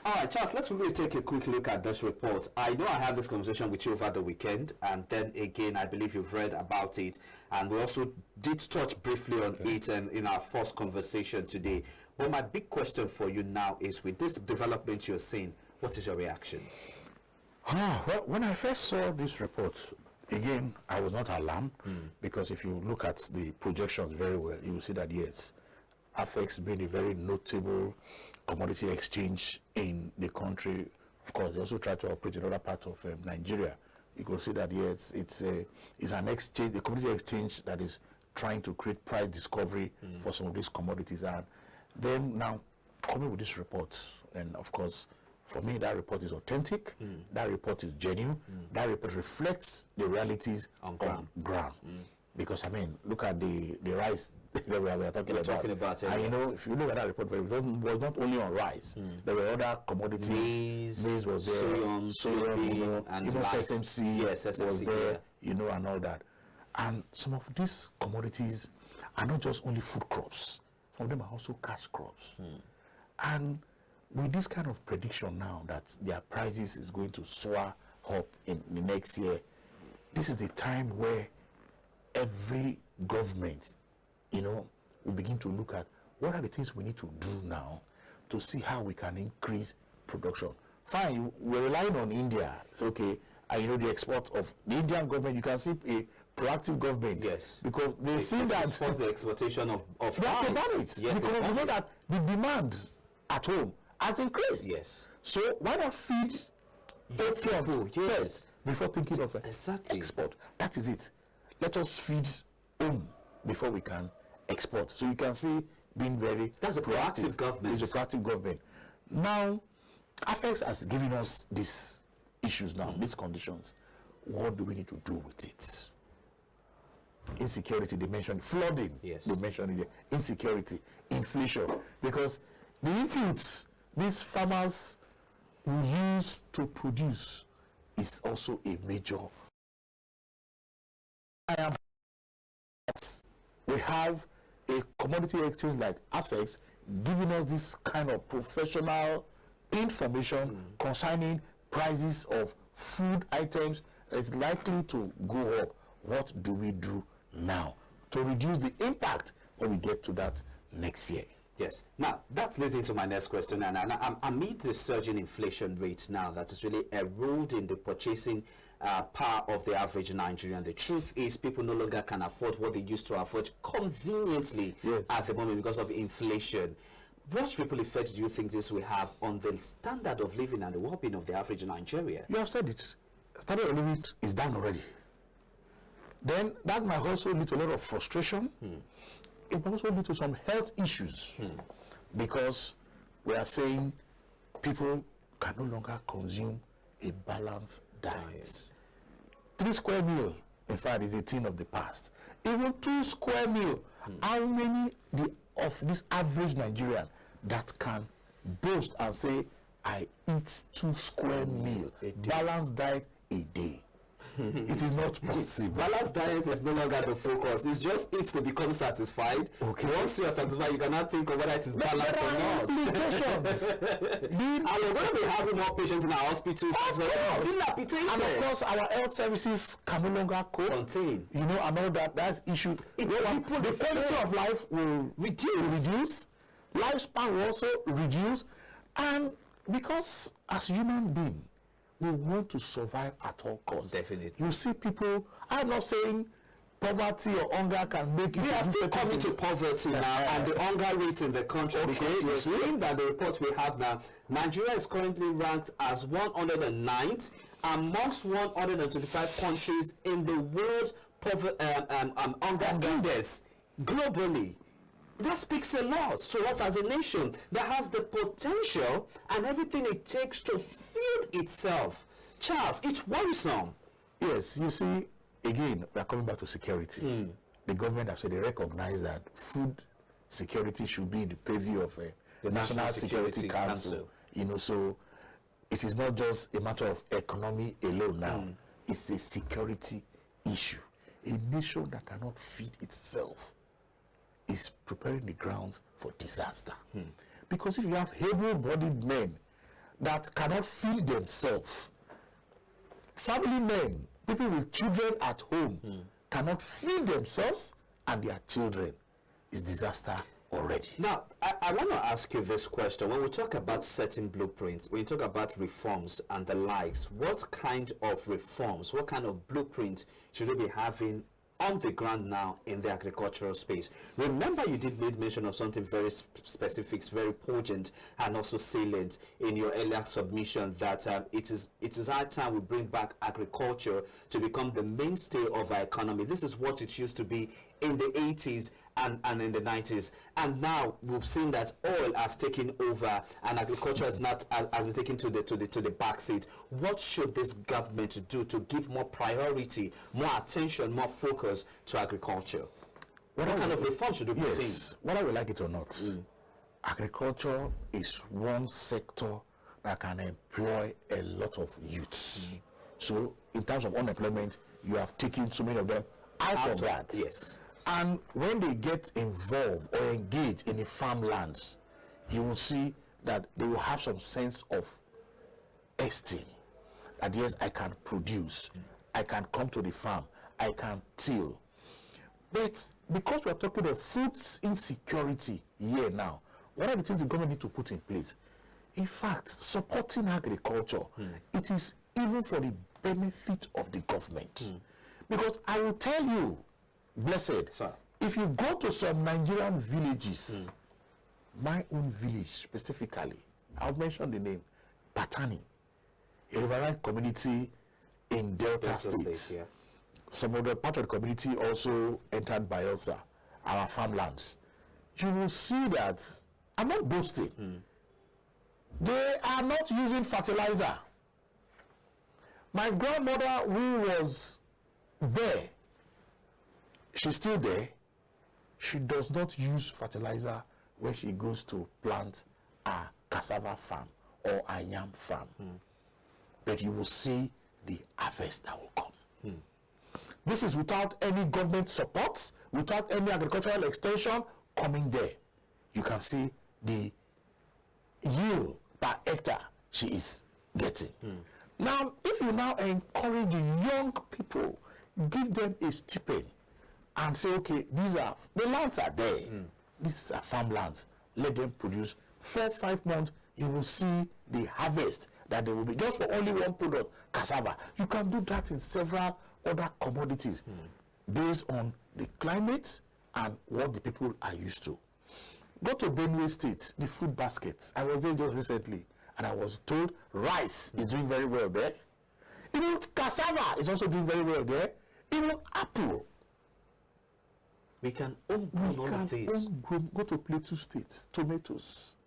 All right, Charles, let's really take a quick look at this report. I know I had this conversation with you over the weekend, and then again, I believe you've read about it, and we also did touch briefly on it in our first conversation today. But my big question for you now is, with this development you're seeing, what is your reaction? Well, when I first saw this report, again, I was not alarmed, because if you look at the projections very well, you will see that, yes, AFEX being a very notable commodity exchange in the country. Of course, they also try to operate in other parts of Nigeria. You can see that, yes, it's an exchange, a commodity exchange that is trying to create price discovery for some of these commodities. And then now, coming with this report, and of course, for me, that report is authentic, that report is genuine, that report reflects the realities on ground. Because, I mean, look at the rice that we are talking about. And you know, if you look at that report, it was not only on rice. There were other commodities. Maize was there, soya, and even sesame seed was there, you know, and all that. And some of these commodities are not just only food crops. Some of them are also cash crops. And with this kind of prediction now that their prices is going to soar up in the next year, this is the time where every government, you know, will begin to look at what are the things we need to do now to see how we can increase production. Fine, we're relying on India. It's okay. And you know, the export of the Indian government, you can see a proactive government. Yes. Because they see that the exportation of rice. Yes, because you know that the demand at home has increased. Yes. So why not feed people first before thinking of export? That is it. Let us feed home before we can export. So you can see being very that's a proactive government. It's a proactive government. Now, AFEX has given us these issues now, these conditions. What do we need to do with it? Insecurity, they mentioned flooding. Yes. They mentioned it. Insecurity, inflation. Because the inputs these farmers will use to produce is also a major. We have a commodity exchange like AFEX giving us this kind of professional information concerning prices of food items that is likely to go up. What do we do now to reduce the impact when we get to that next year? Yes. Now, that leads into my next question. And amid the surging inflation rates now that is really eroding the purchasing power of the average Nigerian, the truth is people no longer can afford what they used to afford conveniently at the moment because of inflation. What ripple effects do you think this will have on the standard of living and the well-being of the average Nigerian? You have said it. Standard of living is down already. Then that might also lead to a lot of frustration. It might also lead to some health issues because we are saying people can no longer consume a balanced diet. 3 square meal, in fact, is a thing of the past. Even 2 square meal, how many of this average Nigerian that can boast and say, I eat 2 square meal, balanced diet a day? It is not possible. Balanced diet is no longer the focus. It's just eat to become satisfied. Okay. Once you are satisfied, you cannot think of whether it is balanced or not. And we're going to be having more patients in our hospitals. And of course, our health services can no longer contain. You know, and all that. That's issue. The quality of life will reduce. Lifespan will also reduce. And because as human beings, we want to survive at all costs. Definitely. You see people, I'm not saying poverty or hunger can make you. We are still coming to poverty now and the hunger rates in the country. Okay, you're seeing that the reports we have now, Nigeria is currently ranked as 109th amongst 125 countries in the world hunger index globally. That speaks a lot to us as a nation that has the potential and everything it takes to feed itself. Charles, it's worrisome. Yes, you see, again, we are coming back to security. The government has said they recognize that food security should be in the purview of the National Security Council. You know, so it is not just a matter of economy alone now. It's a security issue. A nation that cannot feed itself is preparing the grounds for disaster. Because if you have able-bodied men that cannot feed themselves, family men, people with children at home, cannot feed themselves and their children, is disaster already. Now, I want to ask you this question. When we talk about setting blueprints, when you talk about reforms and the likes, what kind of reforms, what kind of blueprint should we be having on the ground now in the agricultural space? Remember, you did make mention of something very specific, very poignant, and also salient in your earlier submission, that it is our time we bring back agriculture to become the mainstay of our economy. This is what it used to be in the 80s and in the 90s, and now we've seen that oil has taken over and agriculture has been taken to the back seat. What should this government do to give more priority, more attention, more focus to agriculture? What kind of reform should we be seeing? Whether we like it or not, agriculture is one sector that can employ a lot of youths. So in terms of unemployment, you have taken so many of them out of that. Yes. And when they get involved or engaged in the farmlands, you will see that they will have some sense of esteem. That yes, I can produce, I can come to the farm, I can till. But because we are talking of food insecurity here now, what are the things the government need to put in place? In fact, supporting agriculture, it is even for the benefit of the government. Because I will tell you, Blessed, Sir, if you go to some Nigerian villages, my own village specifically, I'll mention the name, Patani, a riverine community in Delta State. Yeah. Some of the part of the community also entered Bayelsa, our farmlands. You will see that, I'm not boasting, they are not using fertilizer. My grandmother, who was there, she's still there. She does not use fertilizer when she goes to plant a cassava farm or a yam farm. But you will see the harvest that will come. This is without any government support, without any agricultural extension coming there. You can see the yield per hectare she is getting. Now, if you now encourage the young people, give them a stipend, and say, okay, these are, the lands are there. These are farmlands. Let them produce 4-5 months. You will see the harvest that there will be just for only one product, cassava. You can do that in several other commodities based on the climate and what the people are used to. Go to Benue State, the food baskets. I was there just recently, and I was told rice is doing very well there. Even cassava is also doing very well there. Even apple. We can own all of these. Go to Plateau State, tomatoes.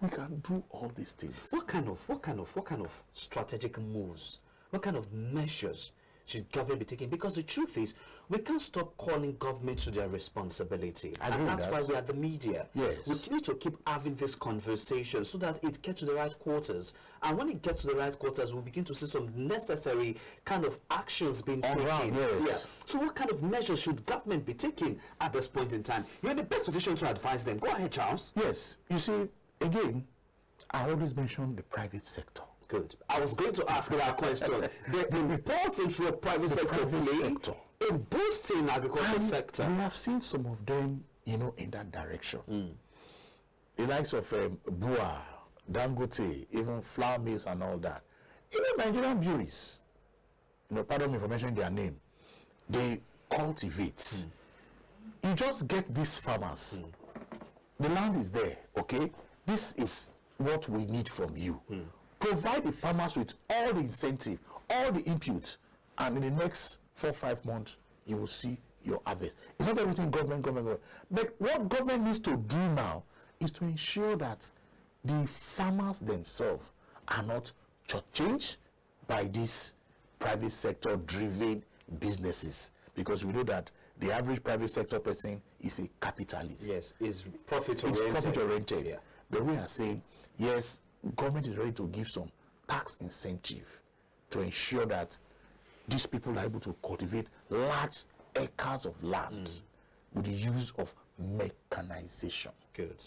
We can do all these things. What kind of strategic moves, what kind of measures should government be taking? Because the truth is, we can't stop calling government to their responsibility. And that's why we are the media. Yes. We need to keep having this conversation so that it gets to the right quarters. And when it gets to the right quarters, we'll begin to see some necessary kind of actions being taken. Yes. Yeah. So what kind of measures should government be taking at this point in time? You're in the best position to advise them. Go ahead, Charles. Yes. You see, again, I always mention the private sector. Good. I was going to ask that question. The importance of private sector play in boosting agricultural sector. We have seen some of them, in that direction. The likes of Bua, Dangote, even flour mills and all that. Even Nigerian breweries, pardon me for mentioning their name, they cultivate. You just get these farmers. The land is there, okay? This is what we need from you. Provide the farmers with all the incentive, all the input, and in the next 4-5 months, you will see your harvest. It's not everything government. But what government needs to do now is to ensure that the farmers themselves are not shortchanged by these private sector driven businesses. Because we know that the average private sector person is a capitalist. Yes, is profit oriented. It's profit oriented. Yeah. But we are saying, yes, government is ready to give some tax incentive to ensure that these people are able to cultivate large acres of land with the use of mechanization. Good.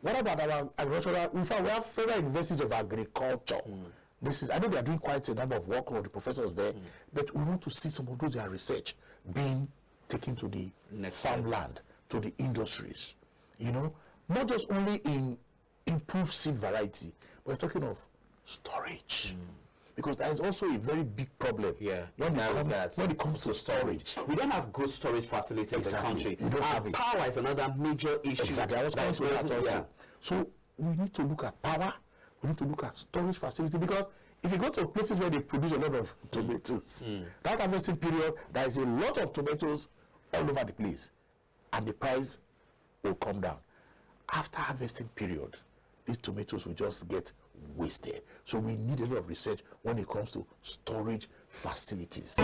What about our agricultural? In fact, we have federal universities of agriculture. I know they are doing quite a number of workload, the professors there, but we want to see some of those their research being taken to the farmland, to the industries. You know, not just only in improved seed variety, but we're talking of storage. Because that is also a very big problem when it comes to storage. We don't have good storage facilities in the country. We don't have it. Power is another major issue. Exactly. I was going to that also. So we need to look at power. We need to look at storage facility, because if you go to places where they produce a lot of tomatoes, that harvesting period, there is a lot of tomatoes all over the place, and the price will come down. After harvesting period, these tomatoes will just get wasted. So we need a lot of research when it comes to storage facilities.